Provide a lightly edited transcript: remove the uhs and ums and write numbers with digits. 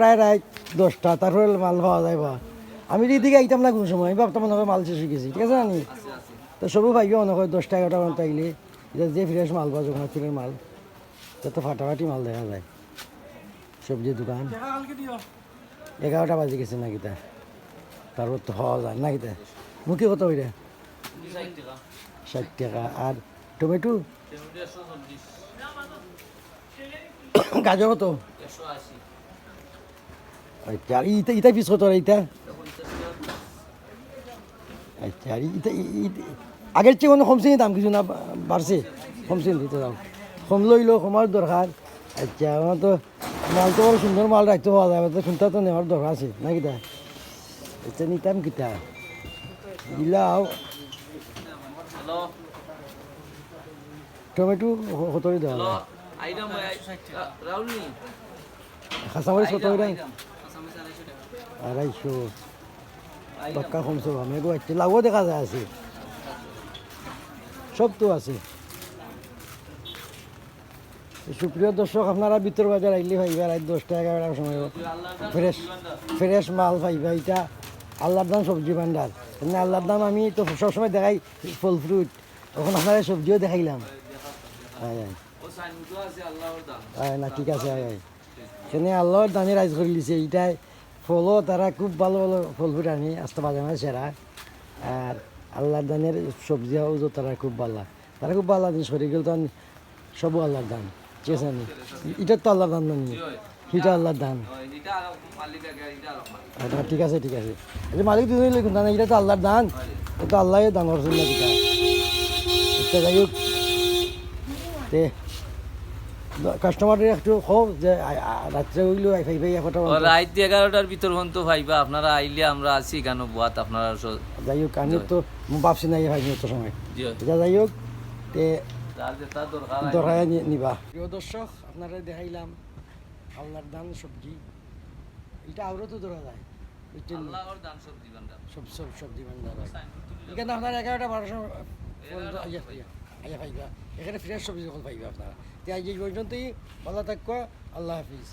প্রায় রাত 10টা, তারপরে মাল পাওয়া যায় বা আমি এদিকে আইতাম না কোনো সময়, আমি ভাবতাম মনে হয় মাল শেষ হয়ে গেছি, ঠিক আছে জানি তো সবও ভাইও মনে হয় 10টা 11টা পর্যন্ত আইলে যে ফ্রেশ মাল বা জগন্নাথপুরের মাল যত ফাটাফাটি মাল দেখা যায়। সবজির দোকান 11টা বাজে গেছে নাকি তারপর তো হওয়া যায় নাকি মুখে কত ওইটা 60 টাকা। আর টমেটো গাজর কত? আচ্ছা আর ইটা পিস কত এইটা? আচ্ছা আর আগের চেয়ে কোনো কমছে দাম কিছু না বাড়ছে? কমছে দিতে দাম কম লইলো, কমার দরকার। আচ্ছা আমার তো মাল তো সুন্দর মাল রাখতে পাওয়া যাবে, তো কোনটা তো নেওয়ার দরকার আছে নাকি তা? আচ্ছা নিতাম কিতা দিলাও টমেটো কতই দেওয়া যায়? কাঁচামরিচ কত? 250 টাকা কমছে আমি গো। আচ্ছা লাভও দেখা যায় আছে, সব তো আছে। সুপ্রিয় দর্শক, আপনারা ভিতর বাজার আইলে পাইবা রাত 10টা 11টার সময় ফ্রেশ ফ্রেশ মাল পাইবা। এটা আল্লাহর দাম সবজি ভান্ডার, মানে আল্লাহর দাম। আমি তো সবসময় দেখাই ফল ফ্রুট, তখন আপনারা সবজিও দেখাইলাম। না ঠিক আছে, সেখানে আল্লাহর দামে রাইজ করে দিছে। এইটাই ফলও তারা খুব ভালো ভালো ফল ফ্রুট আনি আস্তে বাজে মাঝে সেরা। আর আল্লাহর দানের সবজিও তারা খুব ভালো, তারা খুব ভালো জিনিস করে গেল। তখন সবও আল্লাহর দান, ঠিক আছে নি? এটা তো আল্লাহর দান নি, সেটা আল্লাহর দান। ঠিক আছে ঠিক আছে, এটা মালিক দুজন লিখুন না, এটা তো আল্লাহর দান, এটা আল্লাহ দান করছেন না কিটা। এটা যাই হোক, কাস্টমারের একটু হোক যে রাত্রে হইলো রাত 11টার ভিতর পর্যন্ত ভাইবা আপনারা আইলে আমরা আছি কেন বাত আপনারা। যাই হোক আমি তো ভাবছি না ভাই তো সময় এটা যাই হোক দরকার নিবা। প্রিয় দর্শক, আপনারা দেখাইলাম আল্লাহর দান সবজি, এটা আরও তো ধরা যায় সবজি ভান্ডার। এখানে আপনার 11টা 12টা পাইবা, এখানে ফ্রেশ সবজি যখন পাইবা আপনারা। তাই এই পর্যন্তই, ভালো থাকো, আল্লাহ হাফিজ।